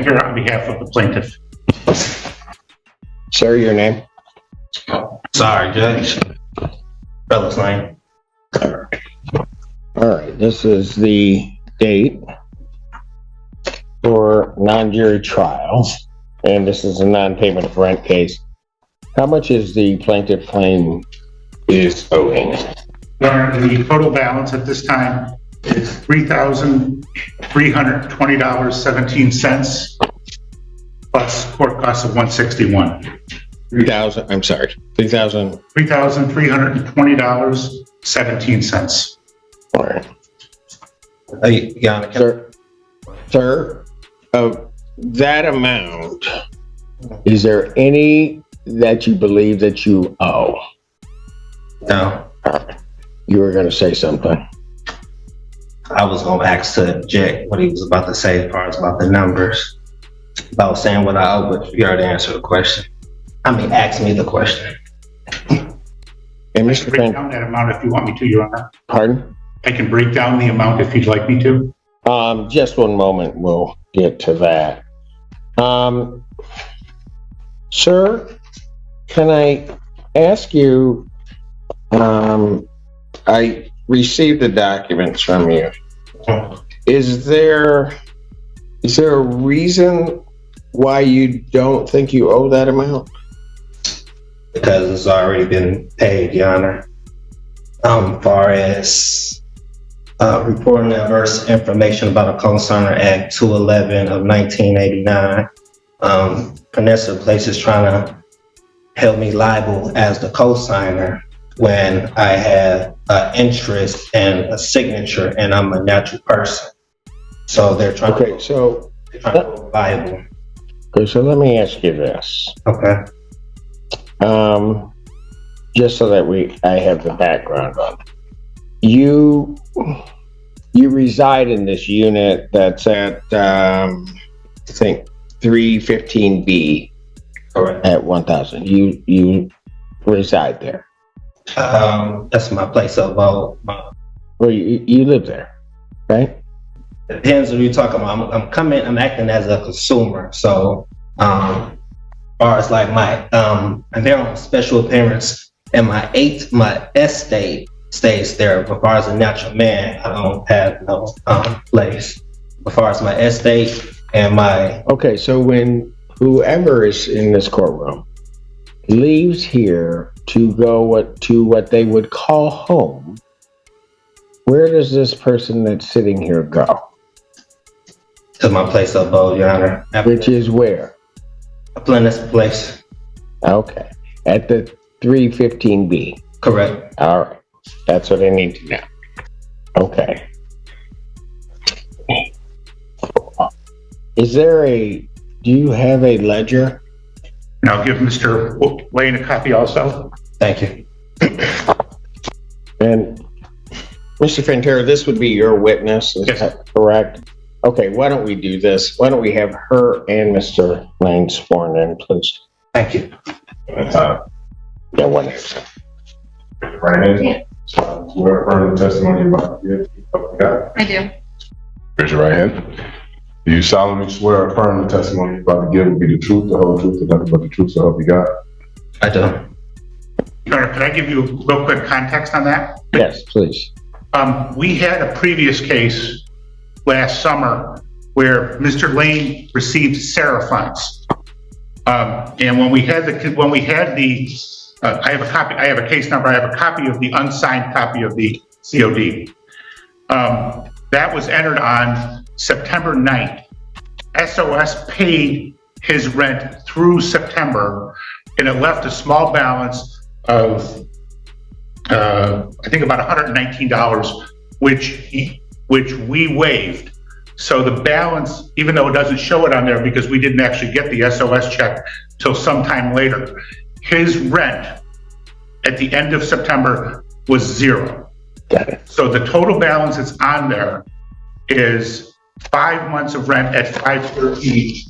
Here on behalf of the plaintiff. Sir, your name? Sorry, Judge. Fellas Lane. All right, this is the date for non-jury trial, and this is a non-payment of rent case. How much is the plaintiff claim is owing? The total balance at this time is $3,320.17 plus court costs of $161. $3,320.17. All right. Hey, Yana, Sir, of that amount, is there any that you believe that you owe? no. You were going to say something. I was going to ask to Jack what he was about to say as far as about the numbers. About saying what I owe, but you already answered the question. Ask me the question. And I Mr. can break Finn, down that amount if you want me to, Your Honor. pardon? I can break down the amount if you'd like me to. Just one moment, we'll get to that. Sir, can I ask you, I received the documents from you. Is there a reason why you don't think you owe that amount? Because it's already been paid, Your Honor. Far as reporting adverse information about a co-signer Act 211 of 1989. Vanessa Place is trying to held me liable as the co-signer when I have an interest and a signature and I'm a natural person. So they're trying to go liable. Okay, so let me ask you this. Okay. Just so that I have the background on it. You reside in this unit that's at, I think, 315B. Correct. At 1000. You reside there. That's my place of abode. Well, you live there, right? Depends what you're talking about. I'm acting as a consumer. So, as far as like my, I'm there on special appearance, and my estate stays there. But as far as a natural man, I don't have no place. As far as my estate and my. Okay, so when whoever is in this courtroom leaves here to go to what they would call home, where does this person that's sitting here go? To my place of abode, Your Honor. Which is where? This place. Okay, at the 315B. Correct. All right, that's what I need to know. Okay. Do you have a ledger? And I'll give Mr. Lane a copy also. Thank you. And Mr. Fantera, this would be your witness, is that correct? Okay, why don't we do this? Why don't we have her and Mr. Lane sworn in, please? Thank you. Yeah, one minute. Right hand. So, swear affirm the testimony you're about to give. Okay. I do. Raise your right hand. Do you solemnly swear or affirm the testimony you're about to give will be the truth, the whole truth, and nothing but the truth, so help you God? I do. Your Honor, could I give you a real quick context on that? Yes, please. We had a previous case last summer where Mr. Lane received seraphites. And when we had the, I have a copy, I have a case number, I have a copy of the unsigned copy of the COD. That was entered on September 9th. SOS paid his rent through September, and it left a small balance of, I think about $119, which we waived. So the balance, even though it doesn't show it on there because we didn't actually get the SOS check till sometime later, his rent at the end of September was $0. Got it. So the total balance that's on there is 5 months of rent at $513,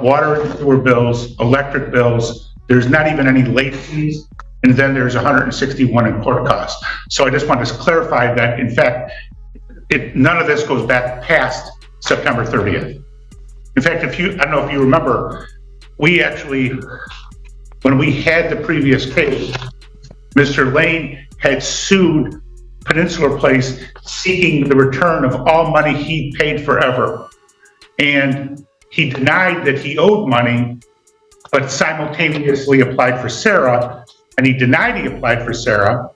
water and sewer bills, electric bills. There's not even any late fees, and then there's 161 in court costs. So I just want to clarify that, in fact, none of this goes back past September 30th. In fact, I don't know if you remember, we actually, when we had the previous case, Mr. Lane had sued Peninsular Place seeking the return of all money he paid forever. And he denied that he owed money, but simultaneously applied for Sarah, and he denied he applied for Sarah.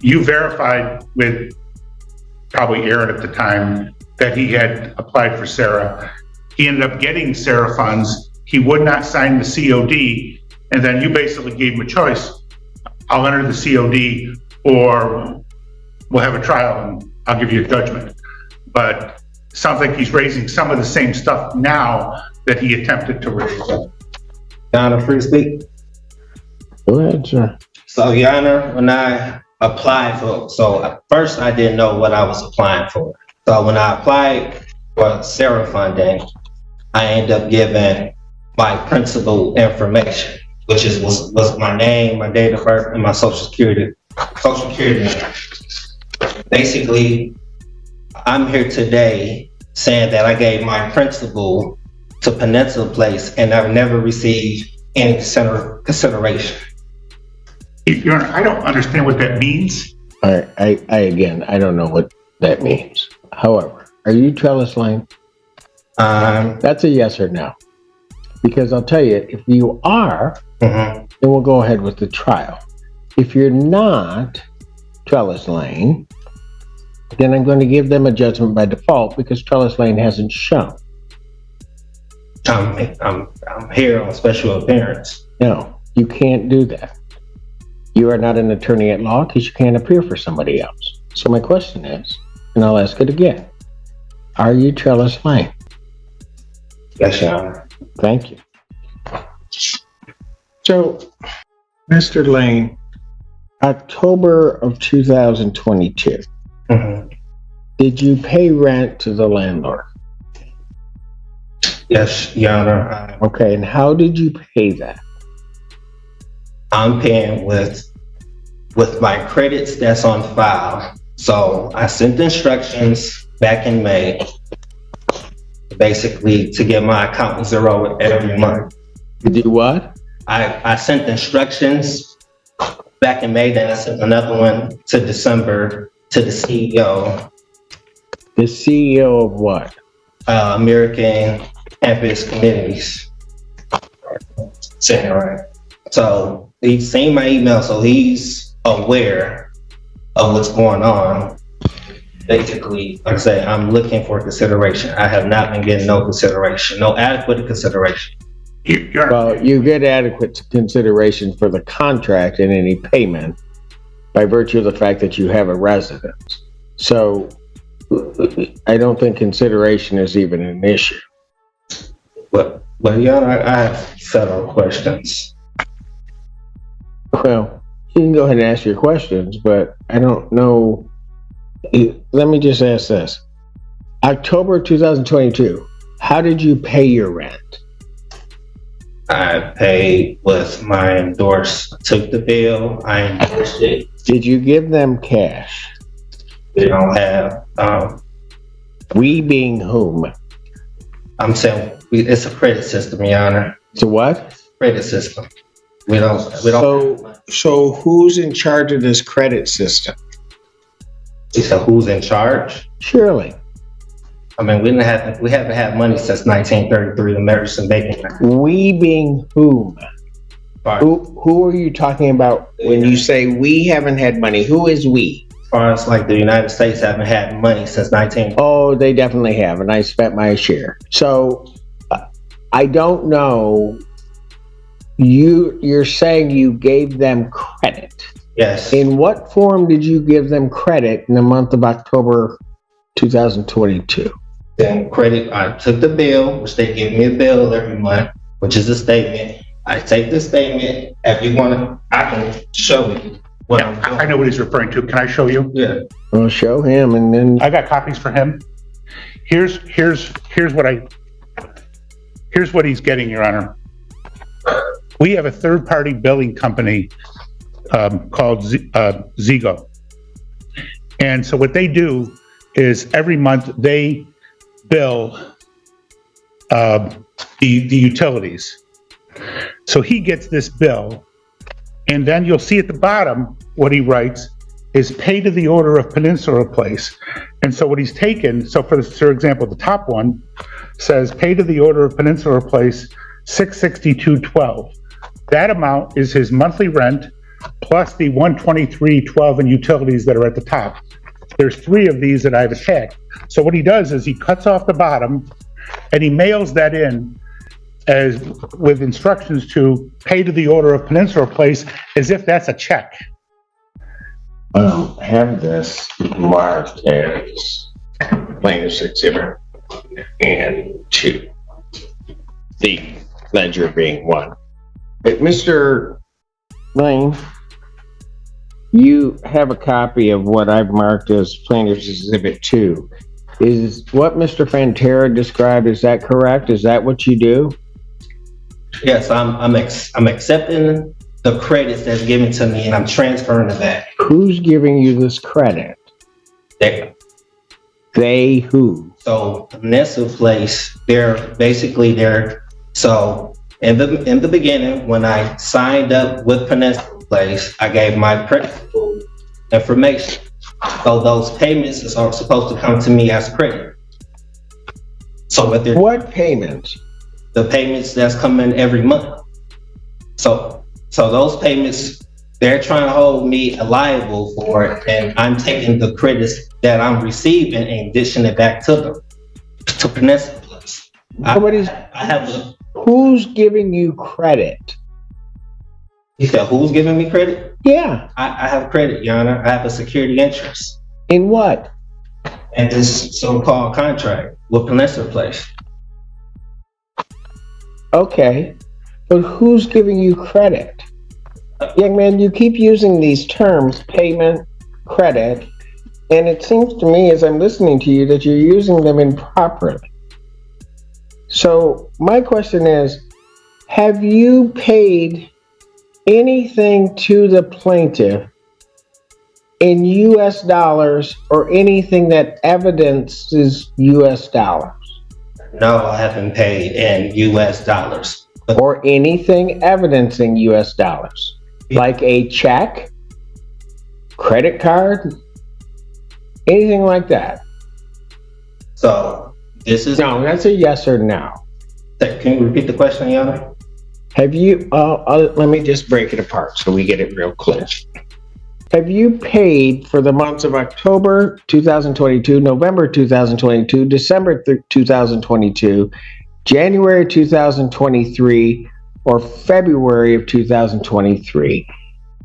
You verified with probably Aaron at the time that he had applied for Sarah. He ended up getting Sarah funds. He would not sign the COD, and then you basically gave him a choice. I'll enter the COD, or we'll have a trial and I'll give you a judgment. But it sounds like he's raising some of the same stuff now that he attempted to raise. Your Honor, free to speak? Go ahead, sir. So, Your Honor, when I applied so first I didn't know what I was applying for. So when I applied for Sarah funding, I ended up giving my principal information, which was my name, my date of birth, and my social security number. Basically, I'm here today saying that I gave my principal to Peninsula Place and I've never received any consideration. Your Honor, I don't understand what that means. I don't know what that means. However, are you Trellis Lane? That's a yes or no. Because I'll tell you, if you are, then we'll go ahead with the trial. If you're not Trellis Lane, then I'm going to give them a judgment by default because Trellis Lane hasn't shown. I'm here on special appearance. No, you can't do that. You are not an attorney at law because you can't appear for somebody else. So my question is, and I'll ask it again, are you Trellis Lane? Yes, Your Honor. Thank you. So, Mr. Lane, October of 2022, did you pay rent to the landlord? Yes, Your Honor. Okay, and how did you pay that? I'm paying with my credits that's on file. So I sent instructions back in May, basically to get my account zero every month. You do what? I sent instructions back in May, then I sent another one to December to the CEO. The CEO of what? American Campus Communities. Saying it right. So he's seen my email, so he's aware of what's going on. Basically, like I say, I'm looking for consideration. I have not been getting no consideration, no adequate consideration. Well, you get adequate consideration for the contract and any payment by virtue of the fact that you have a residence. So I don't think consideration is even an issue. But Your Honor, I have several questions. Well, you can go ahead and ask your questions, but I don't know. Let me just ask this. October 2022, how did you pay your rent? I paid with my took the bill, I endorsed it. Did you give them cash? We don't have, We being whom? I'm saying, it's a credit system, Your Honor. It's a what? Credit system. We don't. So who's in charge of this credit system? You said who's in charge? Surely. I mean, we haven't had money since 1933, the Emerson Bacon Act. We being whom? Right. Who are you talking about when you say we haven't had money? Who is we? As far as like the United States haven't had money since 19. Oh, they definitely have, and I spent my share. So I don't know. You're saying you gave them credit. Yes. In what form did you give them credit in the month of October 2022? Then credit, I took the bill, which they give me a bill every month, which is a statement. I take the statement. If you want to, I can show you what I'm doing. I know what he's referring to. Can I show you? Yeah. Well, show him, and then I got copies for him. Here's what he's getting, Your Honor. We have a third-party billing company called Zigo. And so what they do is every month they bill the utilities. So he gets this bill, and then you'll see at the bottom what he writes is pay to the order of Peninsula Place. And so what he's taken, so for example, the top one says pay to the order of Peninsula Place, $662.12. That amount is his monthly rent plus the $123.12 in utilities that are at the top. There's 3 of these that I've attached. So what he does is he cuts off the bottom and he mails that in as with instructions to pay to the order of Peninsula Place as if that's a check. Have this marked as plaintiff's exhibit and 2. The ledger being 1. But Mr. Lane, you have a copy of what I've marked as plaintiff's exhibit 2. Is what Mr. Fantera described, is that correct? Is that what you do? Yes, I'm accepting the credits that's given to me and I'm transferring it back. Who's giving you this credit? They who? So Peninsula Place, so in the beginning, when I signed up with Peninsula Place, I gave my principal information. So those payments are supposed to come to me as credit. So what payments? The payments that's coming every month. So those payments, they're trying to hold me liable for it, and I'm taking the credits that I'm receiving and dishing it back to Peninsula Place. Who's giving you credit? You said who's giving me credit? Yeah. I have credit, Your Honor. I have a security interest. In what? And this so-called contract with Peninsula Place. Okay, but who's giving you credit? Young man, you keep using these terms, payment, credit, and it seems to me as I'm listening to you that you're using them improperly. So my question is, have you paid anything to the plaintiff in US dollars or anything that evidences US dollars? No, I haven't paid in US dollars. Or anything evidencing US dollars? Like a check, credit card, anything like that? So this is... No, that's a yes or no. Can you repeat the question, Your Honor? Have you, let me just break it apart so we get it real clear. Have you paid for the months of October 2022, November 2022, December 2022, January 2023, or February of 2023?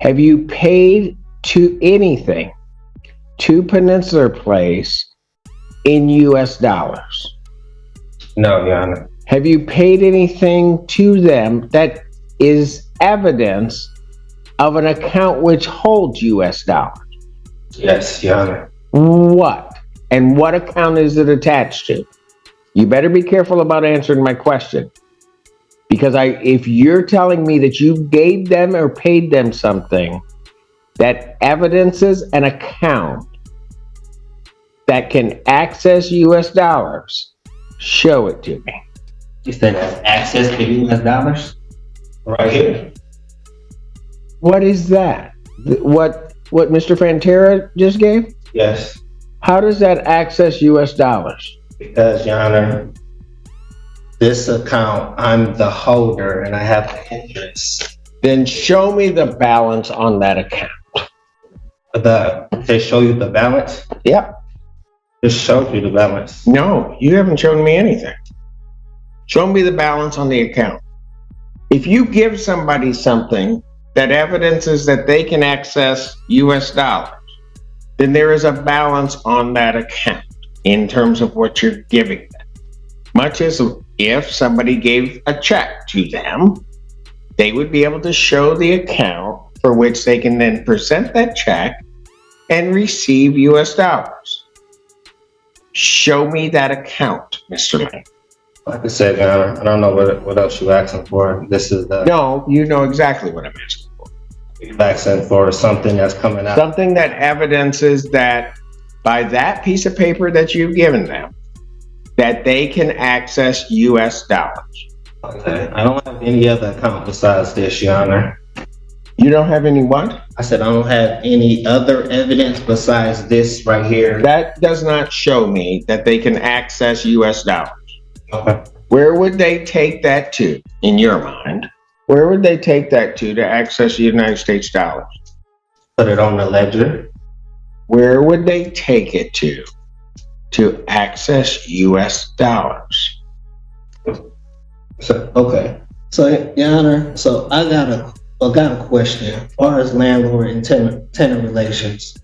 Have you paid to anything to Peninsula Place in US dollars? No, Your Honor. Have you paid anything to them that is evidence of an account which holds US dollars? Yes, Your Honor. What? And what account is it attached to? You better be careful about answering my question. Because if you're telling me that you gave them or paid them something that evidences an account that can access US dollars, show it to me. You said access to US dollars? Right here. What is that? What Mr. Fantera just gave? Yes. How does that access US dollars? Because, Your Honor, this account, I'm the holder and I have the interest. Then show me the balance on that account. They show you the balance? Yep. Just showed you the balance. No, you haven't shown me anything. Show me the balance on the account. If you give somebody something that evidences that they can access US dollars, then there is a balance on that account in terms of what you're giving them. Much as if somebody gave a check to them, they would be able to show the account for which they can then present that check and receive US dollars. Show me that account, Mr. Lane. Like I said, Your Honor, I don't know what else you're asking for. This is the... No, you know exactly what I'm asking for. You're asking for something that's coming out. Something that evidences that by that piece of paper that you've given them, that they can access US dollars. Okay. I don't have any other account besides this, Your Honor. You don't have any what? I said I don't have any other evidence besides this right here. That does not show me that they can access US dollars. Okay. Where would they take that to, in your mind? Where would they take that to access the United States dollars? Put it on the ledger. Where would they take it to access US dollars? So, okay. So, Your Honor, so I got a question. As far as landlord and tenant relations,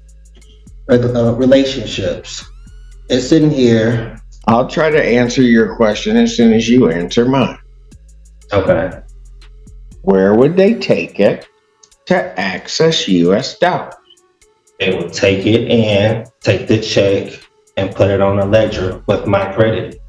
relationships, it's sitting here. I'll try to answer your question as soon as you answer mine. Okay. Where would they take it to access US dollars? They would take it and take the check and put it on a ledger with my credit.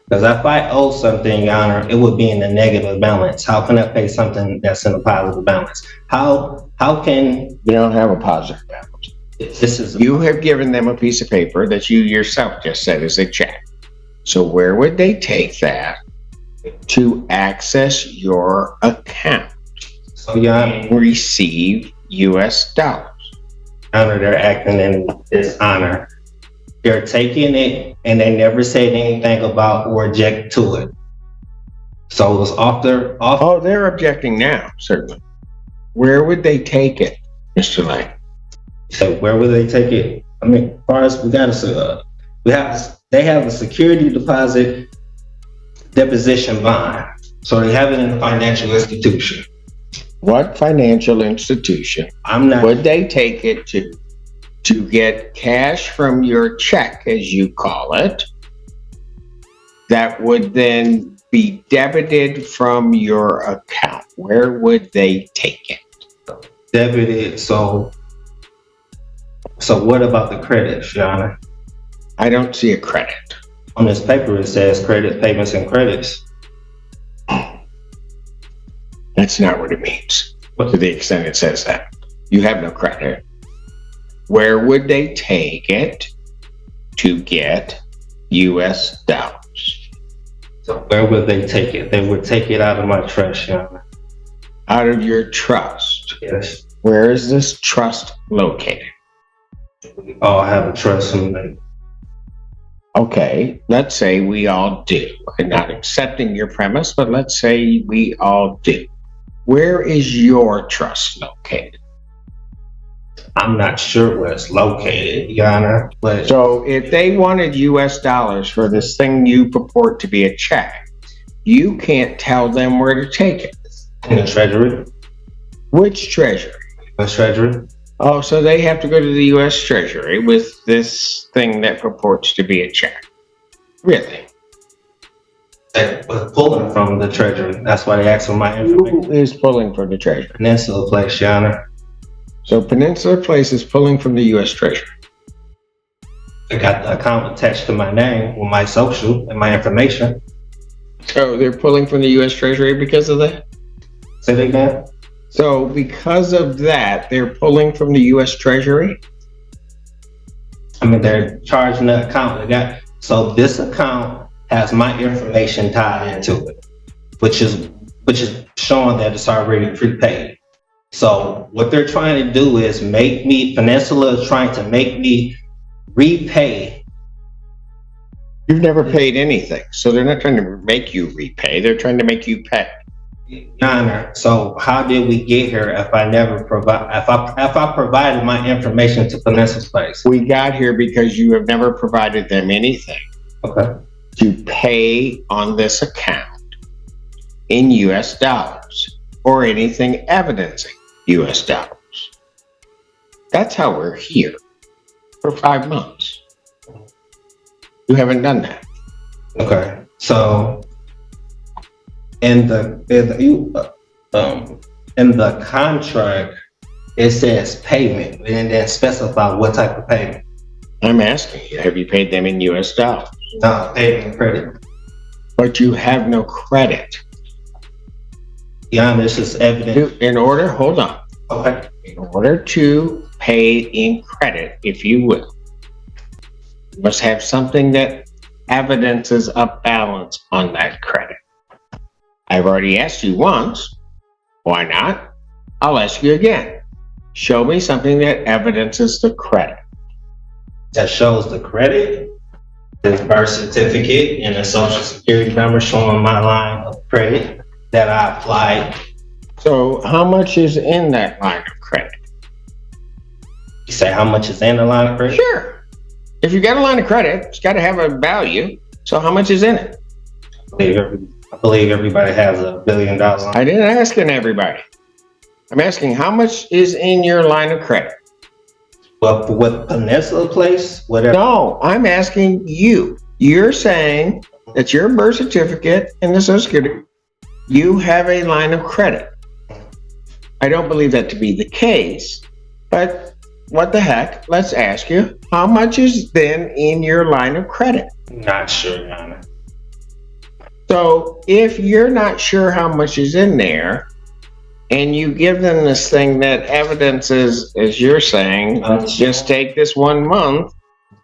Because if I owe something, Your Honor, it would be in the negative balance. How can I pay something that's in a positive balance? How can You don't have a positive balance. this is You have given them a piece of paper that you yourself just said is a check. So where would they take that to access your account so, Your Honor, and receive US dollars? they're acting in dishonor. They're taking it and they never said anything about or object to it. So it was off. Oh, they're objecting now, certainly. Where would they take it, Mr. Lane? So where would they take it? I mean, as far as they have a security deposit deposition bond. So they have it in a financial institution. What financial institution I'm not. would they take it to get cash from your check, as you call it, that would then be debited from your account? Where would they take it? Debited. So what about the credits, Your Honor? I don't see a credit. On this paper, it says credit, payments, and credits. That's not what it means, to the extent it says that. You have no credit. Where would they take it to get US dollars? So where would they take it? They would take it out of my trust, Your Honor. Out of your trust. Yes. Where is this trust located? We all have a trust in them. Okay, let's say we all do. I'm not accepting your premise, but let's say we all do. Where is your trust located? I'm not sure where it's located, Your Honor, but So if they wanted US dollars for this thing you purport to be a check, you can't tell them where to take it. in the Treasury, Which treasury? the Treasury, Oh, so they have to go to the US Treasury with this thing that purports to be a check. Really? they was pulling from the Treasury. That's why they asked for my information. Who is pulling from the Treasury? Peninsula Place, Your Honor. So Peninsula Place is pulling from the US Treasury. I got the account attached to my name with my social and my information. So they're pulling from the US Treasury because of that? Say that again? So because of that, they're pulling from the US Treasury? I mean, they're charging the account. So this account has my information tied into it, which is showing that it's already prepaid. So what they're trying to do is Peninsula is trying to make me repay. You've never paid anything. So they're not trying to make you repay, they're trying to make you pay. Your Honor, so how did we get here if I never if I provided my information to Peninsula Place? We got here because you have never provided them anything Okay. to pay on this account in US dollars or anything evidencing US dollars. That's how we're here for 5 months. You haven't done that. Okay. So in the contract, it says payment and then specify what type of payment. I'm asking you, have you paid them in US dollars? No, payment credit. But you have no credit. Beyond this is evident. Hold on. Okay. In order to pay in credit, if you will, you must have something that evidences a balance on that credit? I've already asked you once. Why not? I'll ask you again. Show me something that evidences the credit. That shows the credit, the birth certificate, and the social security number showing my line of credit that I applied. So how much is in that line of credit? You say how much is in the line of credit? Sure. If you got a line of credit, it's got to have a value. So how much is in it? I believe everybody has $1 billion line. I didn't ask everybody. I'm asking how much is in your line of credit? Well, for what Peninsula Place, whatever. No, I'm asking you. You're saying that your birth certificate and the social security, you have a line of credit. I don't believe that to be the case, but what the heck? Let's ask you, how much is then in your line of credit? Not sure, Your Honor. So if you're not sure how much is in there, and you give them this thing that evidences, as you're saying, let's just take this 1 month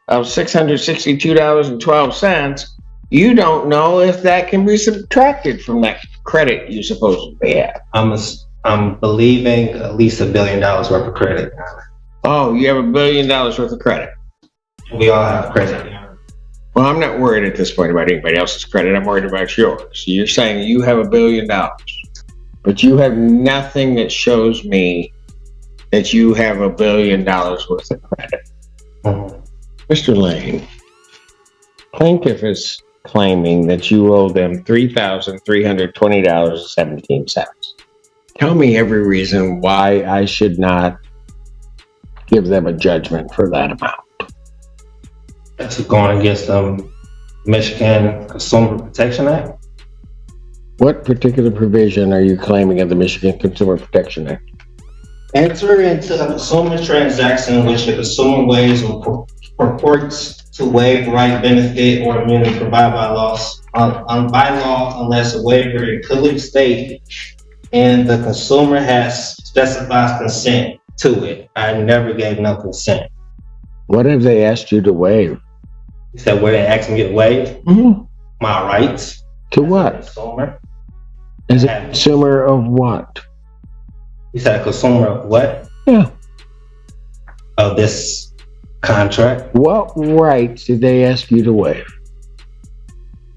of $662.12, you don't know if that can be subtracted from that credit you supposedly have. I'm believing at least $1 billion worth of credit, Your Honor. Oh, you have $1 billion worth of credit. We all have credit, Your Honor. Well, I'm not worried at this point about anybody else's credit. I'm worried about yours. So you're saying you have $1 billion, but you have nothing that shows me that you have $1 billion worth of credit. Mm-hmm. Mr. Lane, plaintiff is claiming that you owe them $3,320.17. Tell me every reason why I should not give them a judgment for that amount. That's going against the Michigan Consumer Protection Act. What particular provision are you claiming of the Michigan Consumer Protection Act? Enter into a consumer transaction in which the consumer waives or purports to waive the right, benefit, or immunity provided by law unless a waiver is clearly stated and the consumer has specified consent to it. I never gave no consent. What have they asked you to waive? You said where they asked me to waive Mm-hmm. my rights. To what? Consumer. As a consumer of what? You said a consumer of what? Yeah. Of this contract. What rights did they ask you to waive?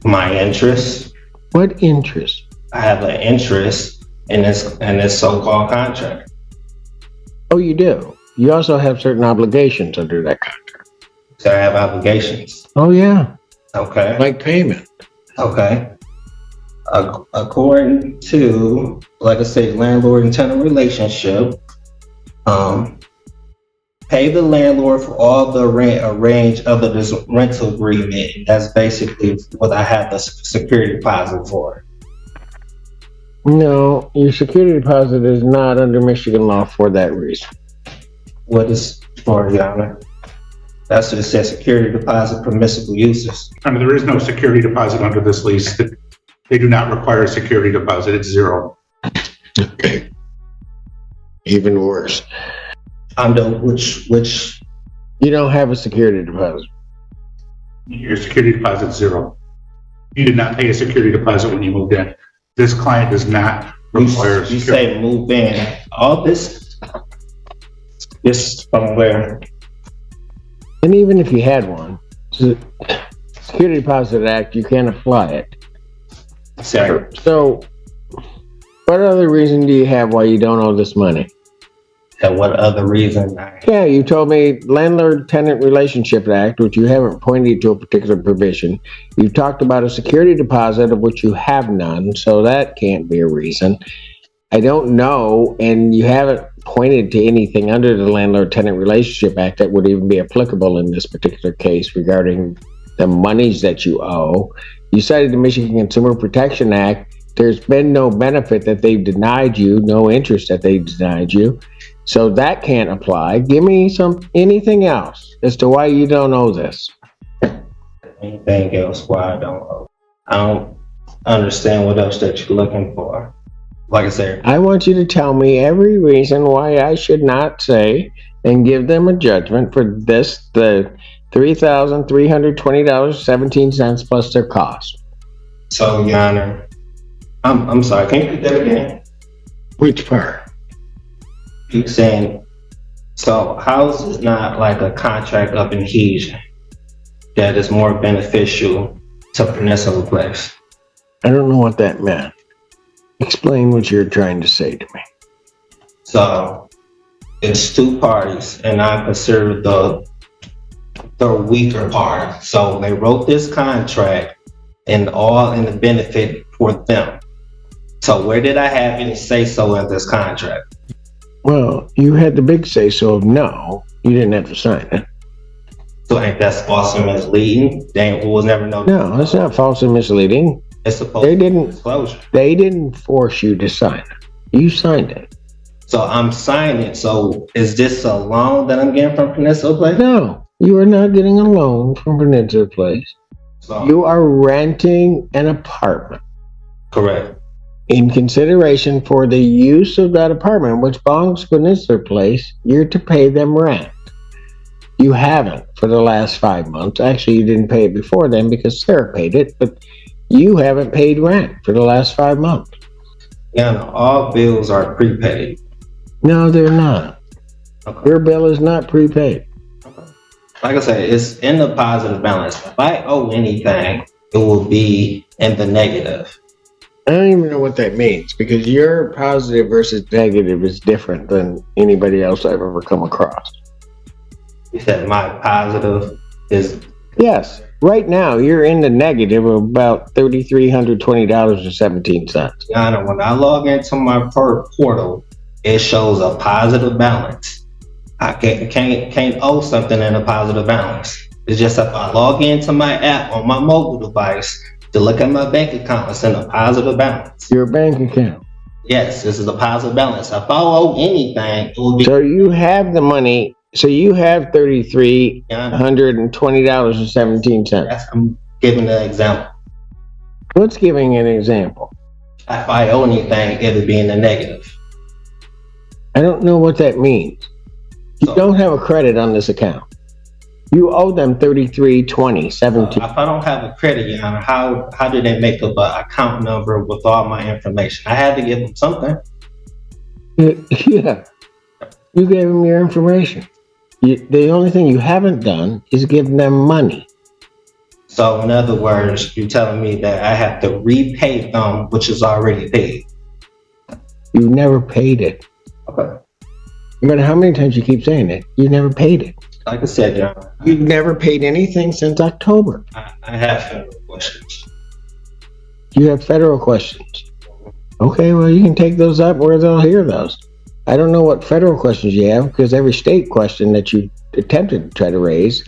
My interest. What interest? I have an interest in this so-called contract. Oh, you do? You also have certain obligations under that contract. So I have obligations. Oh, yeah. Okay. Like payment. Okay. According to, like I said, landlord and tenant relationship, pay the landlord for all the rent arranged under this rental agreement. That's basically what I have the security deposit for. No, your security deposit is not under Michigan law for that reason. What is for, Your Honor? That's what it says, security deposit permissible uses. I mean, there is no security deposit under this lease. They do not require a security deposit. It's zero. Okay. Even worse. Under which You don't have a security deposit. Your security deposit is zero. You did not pay a security deposit when you moved in. This client does not require you security. say move in. All this from where? And even if you had one, Security Deposit Act, you can't apply it. Sorry. So, what other reason do you have why you don't owe this money? And what other reason? Yeah, you told me Landlord-Tenant Relationship Act, which you haven't pointed to a particular provision. You've talked about a security deposit of which you have none, so that can't be a reason. I don't know, and you haven't pointed to anything under the Landlord-Tenant Relationship Act that would even be applicable in this particular case regarding the monies that you owe. You cited the Michigan Consumer Protection Act. There's been no benefit that they've denied you, no interest that they've denied you. So that can't apply. Give me anything else as to why you don't owe this. Anything else why I don't owe? I don't understand what else that you're looking for. Like I said, I want you to tell me every reason why I should not say and give them a judgment for this, the $3,320.17 plus their cost. So, Your Honor, I'm sorry, can you repeat that again? Which part? You saying, so how is this not like a contract of adhesion that is more beneficial to Peninsula Place? I don't know what that meant. Explain what you're trying to say to me. So it's two parties, and I consider the weaker part. So they wrote this contract and all in the benefit for them. So where did I have any say so in this contract? Well, you had the big say so of no. You didn't have to sign it. So ain't that false and misleading? They will never know. No, it's not false and misleading. It's supposed They to be didn't. disclosure. They didn't force you to sign it. You signed it. So I'm signing. So is this a loan that I'm getting from Peninsula Place? No, you are not getting a loan from Peninsula Place. So, You are renting an apartment. correct. In consideration for the use of that apartment, which belongs to Peninsula Place, you're to pay them rent. You haven't for the last 5 months. Actually, you didn't pay it before then because Sarah paid it, but you haven't paid rent for the last 5 months. Yeah, all bills are prepaid. No, they're not. Okay. Your bill is not prepaid. Like I said, it's in the positive balance. If I owe anything, it will be in the negative. I don't even know what that means because your positive versus negative is different than anybody else I've ever come across. You said my positive is Yes, right now you're in the negative of about $3,320.17. Yana. When I log into my portal, it shows a positive balance. I can't owe something in a positive balance. It's just if I log into my app on my mobile device to look at my bank account, it's in a positive balance. Your bank account. Yes, this is a positive balance. If I owe anything, it will be. So you have the money. So you have $3,320.17. I'm giving an example. Let's giving an example. If I owe anything, it'll be in the negative. I don't know what that means. You don't have a credit on this account. You owe them $33.20.17. If I don't have a credit, Yana, how do they make up an account number with all my information? I had to give them something. Yeah, you gave them your information. The only thing you haven't done is give them money. So in other words, you're telling me that I have to repay them, which is already paid. You never paid it. Okay. No matter how many times you keep saying it, you never paid it. Like I said, John, You've never paid anything since October. I have federal questions. You have federal questions. Okay, well, you can take those up where they'll hear those. I don't know what federal questions you have because every state question that you attempted to try to raise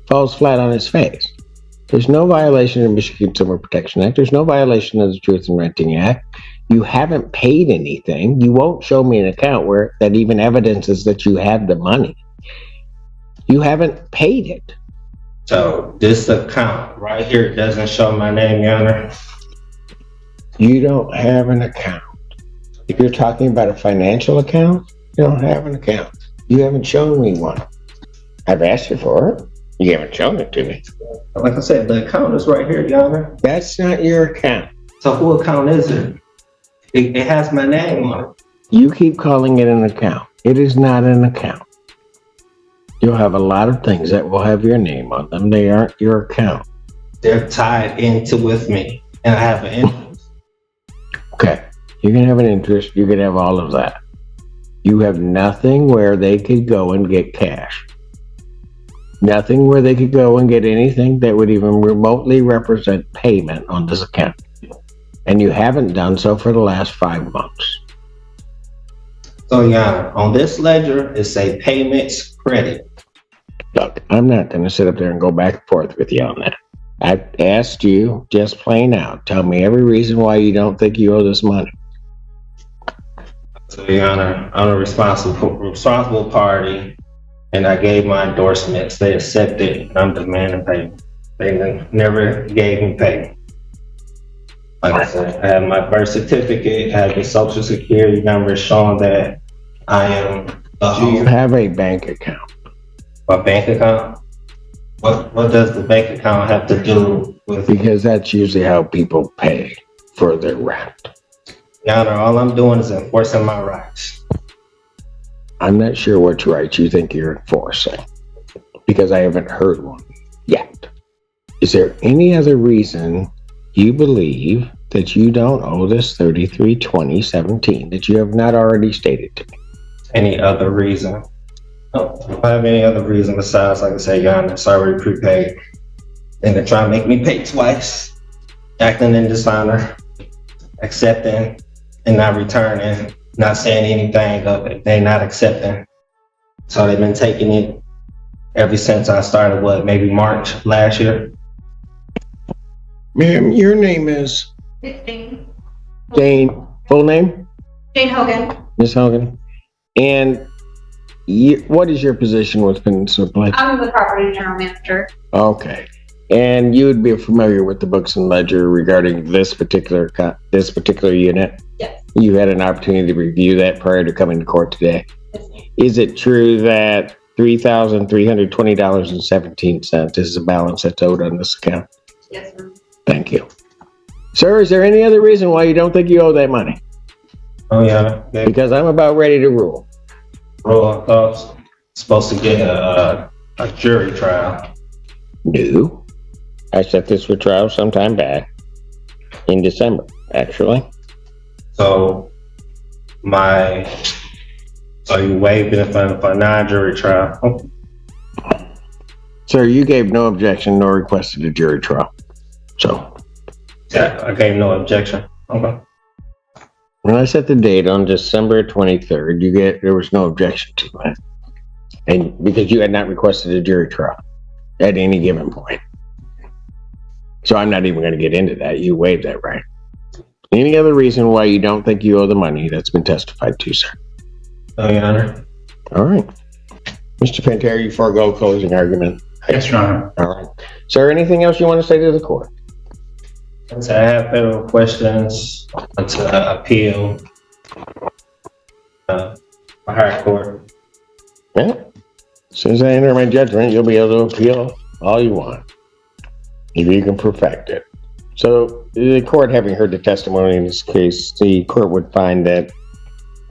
falls flat on its face. There's no violation of the Michigan Consumer Protection Act. There's no violation of the Truth in Renting Act. You haven't paid anything. You won't show me an account where that even evidences that you have the money. You haven't paid it. So this account right here doesn't show my name, Your Honor. You don't have an account. If you're talking about a financial account, you don't have an account. You haven't shown me one. I've asked you for it. You haven't shown it to me. Like I said, the account is right here, Your Honor. That's not your account. So who account is it? It has my name on it. You keep calling it an account. It is not an account. You'll have a lot of things that will have your name on them. They aren't your account. They're tied into with me, and I have an interest. Okay. You can have an interest. You can have all of that. You have nothing where they could go and get cash. Nothing where they could go and get anything that would even remotely represent payment on this account. And you haven't done so for the last 5 months. So, Your Honor, on this ledger, it say payments credit. Look, I'm not going to sit up there and go back and forth with you on that. I asked you just plain out. Tell me every reason why you don't think you owe this money. So, Your Honor, I'm a responsible party, and I gave my endorsements. They accepted, and I'm demanding payment. They never gave me payment. Like I said, I have my birth certificate, I have the social security number showing that I am the Do you home. have a bank account? My bank account. What does the bank account have to do with, Because that's usually how people pay for their rent. Your Honor, all I'm doing is enforcing my rights. I'm not sure which rights you think you're enforcing, because I haven't heard one yet. Is there any other reason you believe that you don't owe this $33.20.17 that you have not already stated to me? Any other reason? No, I don't have any other reason besides, like I said, Your Honor, it's already prepaid. And they're trying to make me pay twice, acting in dishonor, accepting and not returning, not saying anything of it. They're not accepting. So they've been taking it ever since I started, maybe March last year? Ma'am, your name is It's Jane. Jane. Full name? Jane Hogan. Miss Hogan. And what is your position with Peninsula Place? I'm the property general manager. Okay. And you would be familiar with the books and ledger regarding this particular unit? Yes. You had an opportunity to review that prior to coming to court today. Yes, ma'am. Is it true that $3,320.17 is the balance that's owed on this account? Yes, ma'am. Thank you. Sir, is there any other reason why you don't think you owe that money? Oh, yeah. Because I'm about ready to rule. Bro, I thought I was supposed to get a jury trial. No. I set this for trial sometime back in December, actually. So you waived it for a non-jury trial? Okay. Sir, you gave no objection nor requested a jury trial. So, Yeah, I gave no objection. Okay. when I set the date on December 23rd, there was no objection to that. And because you had not requested a jury trial at any given point. So I'm not even going to get into that. You waived that right. Any other reason why you don't think you owe the money that's been testified to, sir? Oh, Your Honor. All right. Mr. Pantera, you forego closing argument. Yes, Your Honor. All right. Sir, anything else you want to say to the court? So I have federal questions to appeal a higher court. Yeah. As soon as I enter my judgment, you'll be able to appeal all you want, if you can perfect it. So the court, having heard the testimony in this case, the court would find that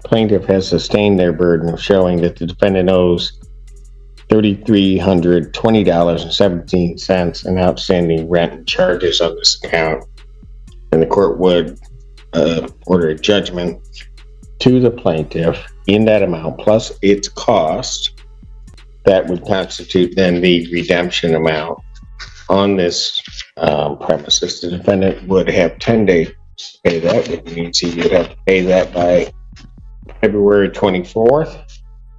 plaintiff has sustained their burden of showing that the defendant owes $3,320.17 in outstanding rent and charges on this account. And the court would order a judgment to the plaintiff in that amount, plus its cost. That would constitute then the redemption amount on this premises. The defendant would have 10 days to pay that, which means he would have to pay that by February 24th,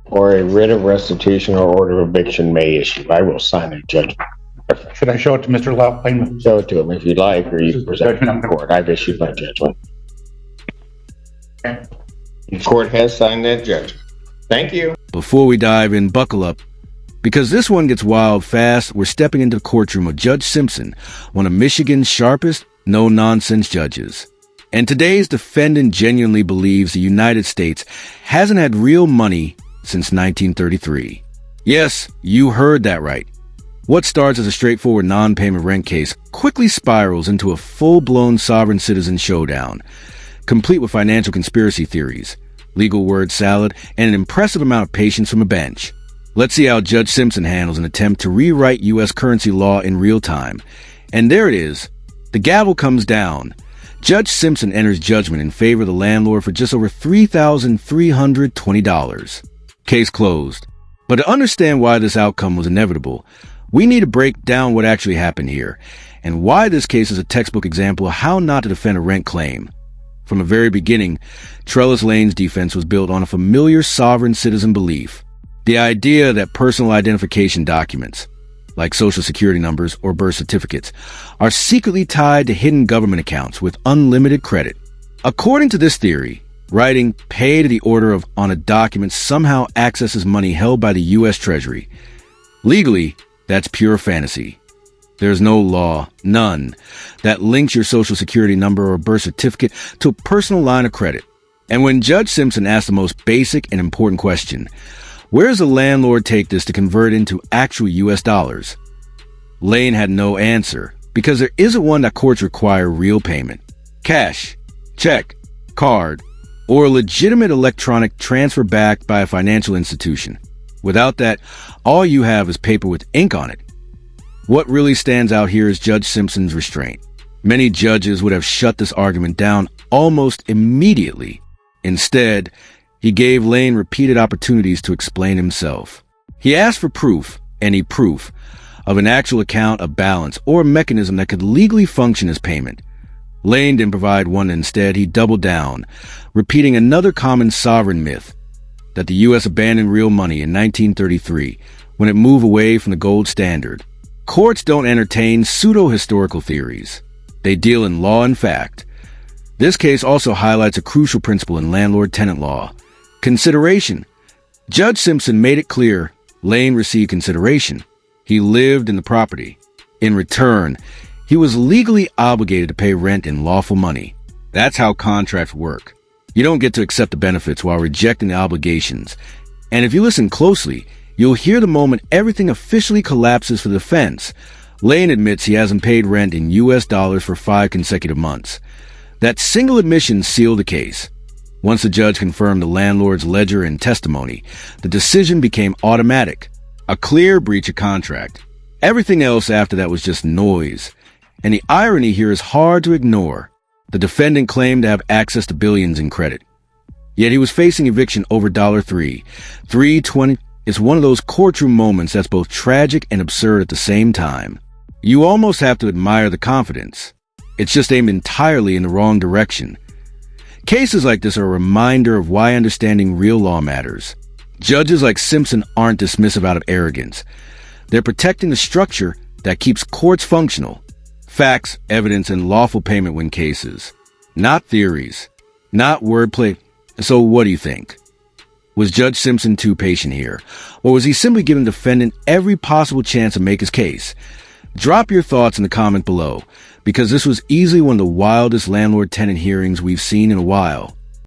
or a writ of restitution or order of eviction may issue. I will sign a judgment. Should I show it to Mr. Plainman? Show it to him if you'd like, or you can present it to the court. I've issued my judgment. Okay. The court has signed that judgment. Thank you. Before we dive in, buckle up. Because this one gets wild fast, we're stepping into the courtroom of Judge Simpson, one of Michigan's sharpest, no-nonsense judges. And today's defendant genuinely believes the United States hasn't had real money since 1933. Yes, you heard that right. What starts as a straightforward non-payment rent case quickly spirals into a full-blown sovereign citizen showdown, complete with financial conspiracy theories, legal word salad, and an impressive amount of patience from a bench. Let's see how Judge Simpson handles an attempt to rewrite U.S. currency law in real time. And there it is. The gavel comes down. Judge Simpson enters judgment in favor of the landlord for just over $3,320. Case closed. But to understand why this outcome was inevitable, we need to break down what actually happened here, and why this case is a textbook example of how not to defend a rent claim. From the very beginning, Trellis Lane's defense was built on a familiar sovereign citizen belief. The idea that personal identification documents, like social security numbers or birth certificates, are secretly tied to hidden government accounts with unlimited credit. According to this theory, writing "pay to the order of" on a document somehow accesses money held by the U.S. Treasury. Legally, that's pure fantasy. There's no law, none, that links your social security number or birth certificate to a personal line of credit. And when Judge Simpson asked the most basic and important question, where does the landlord take this to convert into actual U.S. dollars? Lane had no answer, because there isn't one that courts require real payment. Cash, check, card, or a legitimate electronic transfer backed by a financial institution. Without that, all you have is paper with ink on it. What really stands out here is Judge Simpson's restraint. Many judges would have shut this argument down almost immediately. Instead, he gave Lane repeated opportunities to explain himself. He asked for proof, any proof, of an actual account, a balance, or a mechanism that could legally function as payment. Lane didn't provide one. Instead, he doubled down, repeating another common sovereign myth, that the U.S. abandoned real money in 1933 when it moved away from the gold standard. Courts don't entertain pseudo-historical theories. They deal in law and fact. This case also highlights a crucial principle in landlord-tenant law: consideration. Judge Simpson made it clear Lane received consideration. He lived in the property. In return, he was legally obligated to pay rent in lawful money. That's how contracts work. You don't get to accept the benefits while rejecting the obligations. And if you listen closely, you'll hear the moment everything officially collapses for the defense. Lane admits he hasn't paid rent in U.S. dollars for 5 consecutive months. That single admission sealed the case. Once the judge confirmed the landlord's ledger and testimony, the decision became automatic. A clear breach of contract. Everything else after that was just noise. And the irony here is hard to ignore. The defendant claimed to have access to billions in credit. Yet he was facing eviction over $3.20. It's one of those courtroom moments that's both tragic and absurd at the same time. You almost have to admire the confidence. It's just aimed entirely in the wrong direction. Cases like this are a reminder of why understanding real law matters. Judges like Simpson aren't dismissive out of arrogance. They're protecting the structure that keeps courts functional. Facts, evidence, and lawful payment win cases. Not theories. Not wordplay. So what do you think? Was Judge Simpson too patient here? Or was he simply giving the defendant every possible chance to make his case? Drop your thoughts in the comment below, because this was easily one of the wildest landlord-tenant hearings we've seen in a while.